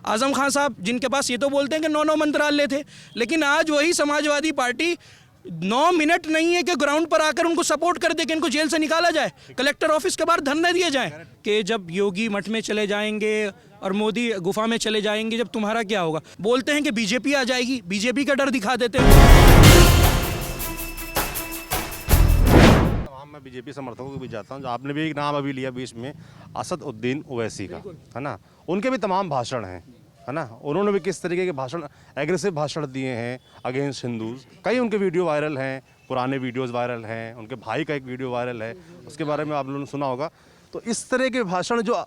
आज़म खान साहब जिनके पास ये तो बोलते हैं कि 9 मंत्रालय थे, लेकिन आज वही समाजवादी पार्टी 9 मिनट नहीं है कि ग्राउंड पर आकर उनको सपोर्ट कर दे कि इनको जेल से निकाला जाए, कलेक्टर ऑफिस के बाहर धरने दिए जाए कि जब योगी मठ में चले जाएंगे और मोदी गुफा में चले जाएंगे जब तुम्हारा क्या होगा। बोलते हैं कि बीजेपी आ जाएगी, बीजेपी का डर दिखा देते हैं। मैं बीजेपी समर्थकों को भी जाता हूँ। आपने भी एक नाम अभी लिया बीच में, असद उद्दीन ओवैसी का, है ना। उनके भी तमाम भाषण हैं, है ना। उन्होंने भी किस तरीके के भाषण, एग्रेसिव भाषण दिए हैं अगेंस्ट हिंदूज़। कई उनके वीडियो वायरल हैं, पुराने वीडियोस वायरल हैं। उनके भाई का एक वीडियो वायरल है, उसके बारे में आप लोगों ने सुना होगा। तो इस तरह के भाषण जो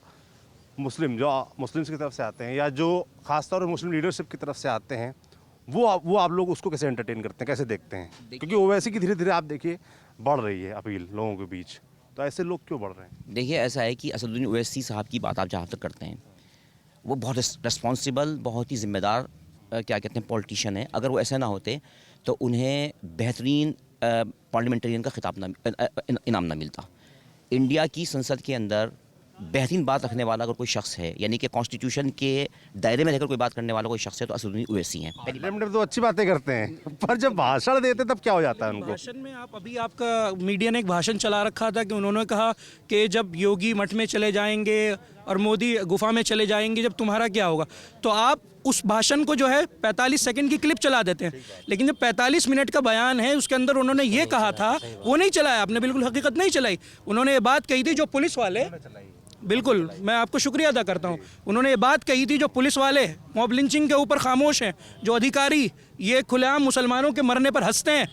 मुस्लिम्स की तरफ से आते हैं या जो खासतौर पर मुस्लिम लीडरशिप की तरफ से आते हैं, वो आप लोग उसको कैसे एंटरटेन करते हैं, कैसे देखते हैं? क्योंकि ओवैसी की धीरे धीरे आप देखिए बढ़ रही है अपील लोगों के बीच, तो ऐसे लोग क्यों बढ़ रहे हैं? देखिए, ऐसा है कि असदुद्दीन ओवैसी साहब की बात आप जहाँ तक करते हैं, वो बहुत रिस्पॉन्सिबल, बहुत ही जिम्मेदार क्या कहते हैं पॉलिटिशियन है। अगर वो ऐसे ना होते तो उन्हें बेहतरीन पार्लियामेंटेरियन का खिताब इनाम ना मिलता। इंडिया की संसद के अंदर बेहतरीन बात रखने वाला अगर कोई शख्स है, यानी कि कॉन्स्टिट्यूशन के दायरे में रहकर कोई बात करने वाला कोई शख्स है, तो असदुद्दीन ओवैसी हैं। पार्लियामेंट में तो अच्छी बातें करते हैं, पर जब भाषण देते तब क्या हो जाता है उनको? भाषण में आपका मीडिया ने एक भाषण चला रखा था कि उन्होंने कहा कि जब योगी मठ में चले जाएंगे और मोदी गुफा में चले जाएंगे जब तुम्हारा क्या होगा। तो आप उस भाषण को जो है 45 सेकंड की क्लिप चला देते हैं, लेकिन जब 45 मिनट का बयान है उसके अंदर उन्होंने ये कहा था वो नहीं चलाया। आपने बिल्कुल हकीकत नहीं चलाई। उन्होंने ये बात कही थी जो पुलिस वाले, बिल्कुल मैं आपको शुक्रिया अदा करता हूँ, उन्होंने ये बात कही थी जो पुलिस वाले मॉब लिंचिंग के ऊपर खामोश हैं, जो अधिकारी ये खुलेआम मुसलमानों के मरने पर हंसते हैं।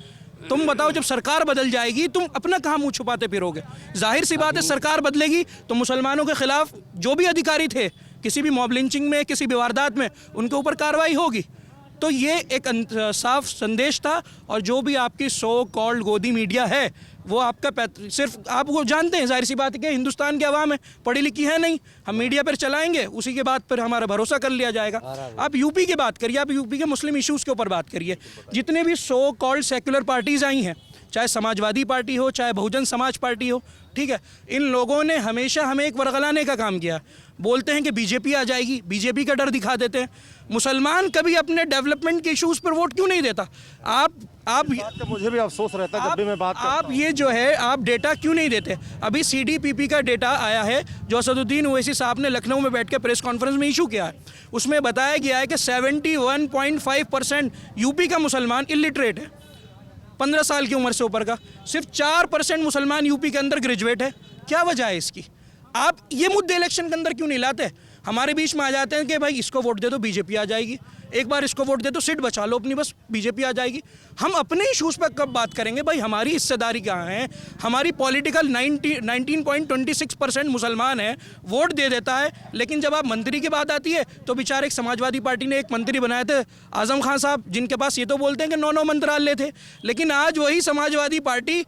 तुम बताओ, जब सरकार बदल जाएगी तुम अपना कहाँ मुंह छुपाते फिरोगे? जाहिर सी बात है सरकार बदलेगी तो मुसलमानों के खिलाफ जो भी अधिकारी थे किसी भी मॉब लिंचिंग में, किसी भी वारदात में, उनके ऊपर कार्रवाई होगी। तो ये एक साफ संदेश था। और जो भी आपकी सो कॉल्ड गोदी मीडिया है वो आपका सिर्फ आप वो जानते हैं, जाहिर सी बात है कि हिंदुस्तान की आवाम है, पढ़ी लिखी है नहीं, हम मीडिया पर चलाएंगे उसी के बाद फिर हमारा भरोसा कर लिया जाएगा। आप यूपी की बात करिए, आप यूपी के मुस्लिम इश्यूज़ के ऊपर बात करिए। जितने भी सो कॉल्ड सेक्युलर पार्टीज़ आई हैं, चाहे समाजवादी पार्टी हो, चाहे बहुजन समाज पार्टी हो, ठीक है, इन लोगों ने हमेशा हमें एक वर्गलाने का काम किया। बोलते हैं कि बीजेपी आ जाएगी, बीजेपी का डर दिखा देते हैं। मुसलमान कभी अपने डेवलपमेंट के इश्यूज़ पर वोट क्यों नहीं देता? आप मुझे भी अफसोस रहता है जब भी मैं बात करता हूं। आप ये जो है आप डेटा क्यों नहीं देते? अभी CDPP का डेटा आया है जो असदुद्दीन ओवैसी साहब ने लखनऊ में बैठ के प्रेस कॉन्फ्रेंस में इशू किया है। उसमें बताया गया है कि 71.5% यूपी का मुसलमान इलिटरेट है, 15 साल की उम्र से ऊपर का। सिर्फ 4% मुसलमान यूपी के अंदर ग्रेजुएट है। क्या वजह है इसकी? आप ये मुद्दे इलेक्शन के अंदर क्यों नहीं लाते? हमारे बीच में आ जाते हैं कि भाई इसको वोट दे दो बीजेपी आ जाएगी, एक बार इसको वोट दे दो सीट बचा लो अपनी, बस बीजेपी आ जाएगी। हम अपने इशूज़ पर कब बात करेंगे? भाई हमारी हिस्सेदारी कहाँ है? हमारी पॉलिटिकल 19.26% मुसलमान है, वोट दे देता है, लेकिन जब आप मंत्री की बात आती है तो बेचारे एक समाजवादी पार्टी ने एक मंत्री बनाए थे आज़म खान साहब, जिनके पास ये तो बोलते हैं कि 9 मंत्रालय थे, लेकिन आज वही समाजवादी पार्टी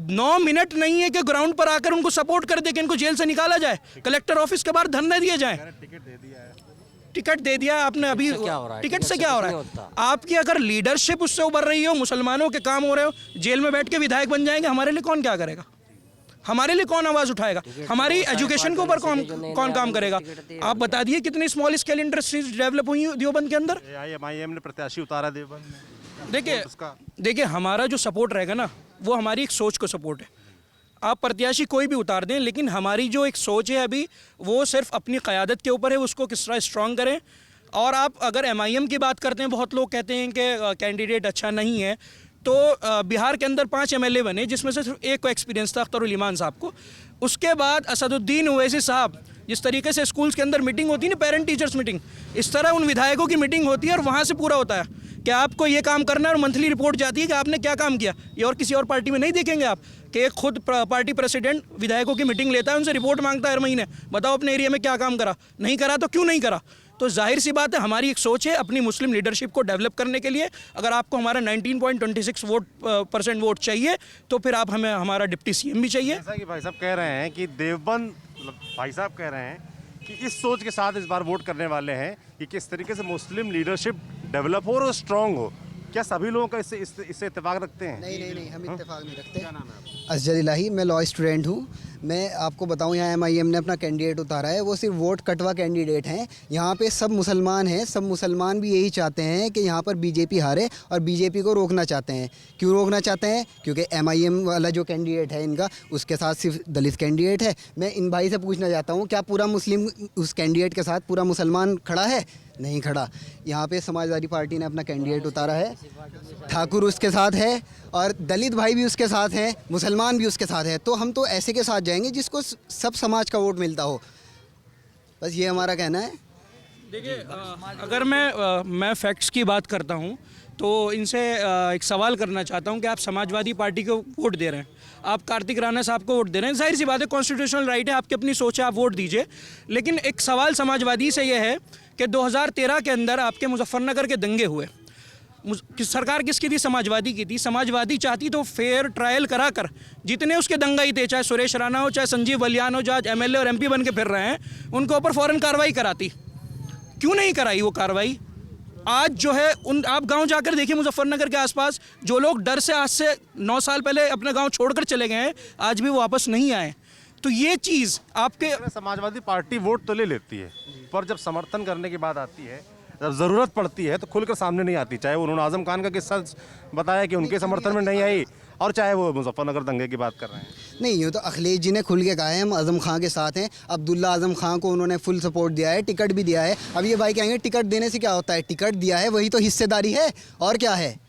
9 मिनट नहीं है कि ग्राउंड पर आकर उनको सपोर्ट कर दे कि इनको जेल से निकाला जाए, कलेक्टर ऑफिस के बाहर धरने दिए जाए। टिकट दे दिया आपने, अभी टिकट से क्या हो रहा है? आपकी अगर लीडरशिप उससे उभर रही हो, मुसलमानों के काम हो रहे हो, जेल में बैठ के विधायक बन जाएंगे, हमारे लिए कौन क्या करेगा? हमारे लिए कौन आवाज़ उठाएगा? हमारी एजुकेशन के ऊपर कौन काम करेगा? आप बता दिए कितनी स्मॉल स्केल इंडस्ट्रीज डेवलप हुई देवबंद के अंदर। MIM ने प्रत्याशी उतारा देवबंद में। देखिए हमारा जो सपोर्ट रहेगा ना वो हमारी एक सोच को सपोर्ट है। आप प्रत्याशी कोई भी उतार दें, लेकिन हमारी जो एक सोच है अभी वो सिर्फ अपनी क़यादत के ऊपर है, उसको किस तरह स्ट्रॉन्ग करें। और आप अगर MIM की बात करते हैं, बहुत लोग कहते हैं कि कैंडिडेट अच्छा नहीं है, तो बिहार के अंदर 5 MLA बने जिसमें से सिर्फ एक को एक्सपीरियंस था, अख्तरुल ईमान साहब को। उसके बाद असदुद्दीन ओवैसी साहब, जिस तरीके से स्कूल्स के अंदर मीटिंग होती है ना, पेरेंट टीचर्स मीटिंग, इस तरह उन विधायकों की मीटिंग होती है और वहाँ से पूरा होता है कि आपको ये काम करना है और मंथली रिपोर्ट जाती है कि आपने क्या काम किया। ये और किसी और पार्टी में नहीं देखेंगे आप कि खुद पार्टी प्रेसिडेंट विधायकों की मीटिंग लेता है, उनसे रिपोर्ट मांगता है हर महीने, बताओ अपने एरिया में क्या काम करा, नहीं करा तो क्यों नहीं करा। तो जाहिर सी बात है हमारी एक सोच है अपनी मुस्लिम लीडरशिप को डेवलप करने के लिए। अगर आपको हमारा 19.26% वोट चाहिए तो फिर आप हमें हमारा डिप्टी CM भी चाहिए। जैसा कि भाई साहब कह रहे हैं कि देवबंद, भाई साहब कह रहे हैं कि इस सोच के साथ इस बार वोट करने वाले हैं कि किस तरीके से मुस्लिम लीडरशिप डेवलप हो और स्ट्रॉन्ग हो। क्या सभी लोगों का इससे इत्तेफाक रखते हैं? नहीं, हम इत्तेफाक नहीं रखते। असजर इलाही, मैं लॉ स्टूडेंट हूँ। मैं आपको बताऊं, यहाँ MIM ने अपना कैंडिडेट उतारा है, वो सिर्फ वोट कटवा कैंडिडेट हैं। यहाँ पे सब मुसलमान हैं, सब मुसलमान भी यही चाहते हैं कि यहाँ पर बीजेपी हारे और बीजेपी को रोकना चाहते हैं। क्यों रोकना चाहते हैं? क्योंकि MIM वाला जो कैंडिडेट है इनका, उसके साथ सिर्फ दलित कैंडिडेट है। मैं इन भाई से पूछना चाहता हूँ, क्या पूरा मुस्लिम उस कैंडिडेट के साथ पूरा मुसलमान खड़ा है? नहीं खड़ा। यहाँ पे समाजवादी पार्टी ने अपना कैंडिडेट उतारा है, ठाकुर उसके साथ है और दलित भाई भी उसके साथ हैं, मुसलमान भी उसके साथ है। तो हम तो ऐसे के साथ जाएंगे जिसको सब समाज का वोट मिलता हो। बस ये हमारा कहना है। देखिए, अगर मैं फैक्ट्स की बात करता हूँ तो इनसे एक सवाल करना चाहता हूँ कि आप समाजवादी पार्टी को वोट दे रहे हैं, आप कार्तिक राणा साहब को वोट दे रहे हैं, जाहिर सी बात है, कॉन्स्टिट्यूशनल राइट है, आपकी अपनी सोच है, आप वोट दीजिए। लेकिन एक सवाल समाजवादी से यह है कि 2013 के अंदर आपके मुजफ्फरनगर के दंगे हुए, सरकार किसकी थी? समाजवादी की थी। समाजवादी चाहती तो फेयर ट्रायल करा कर जितने उसके दंगाई थे, चाहे सुरेश राणा हो, चाहे संजीव बलियान हो, जो आज MLA और MP बन के फिर रहे हैं, उनके ऊपर फ़ौरन कार्रवाई कराती। क्यों नहीं कराई वो कार्रवाई? आज जो है आप गांव जाकर देखिए, मुजफ्फरनगर के आसपास जो लोग डर से आज से 9 साल पहले अपना गांव छोड़कर चले गए हैं, आज भी वो वापस नहीं आए। तो ये चीज़ आपके समाजवादी पार्टी वोट तो ले लेती है, पर जब समर्थन करने की बात आती है, जब ज़रूरत पड़ती है तो खुलकर सामने नहीं आती। चाहे उन्होंने आज़म खान का किस्सा बताया कि उनके समर्थन में नहीं आई, और चाहे वो मुजफ्फरनगर दंगे की बात कर रहे हैं। नहीं, ये तो अखिलेश जी ने खुल के कहा है हम आज़म खां के साथ हैं। अब्दुल्ला आज़म खां को उन्होंने फुल सपोर्ट दिया है, टिकट भी दिया है। अब ये भाई कहेंगे टिकट देने से क्या होता है? टिकट दिया है वही तो हिस्सेदारी है, और क्या है?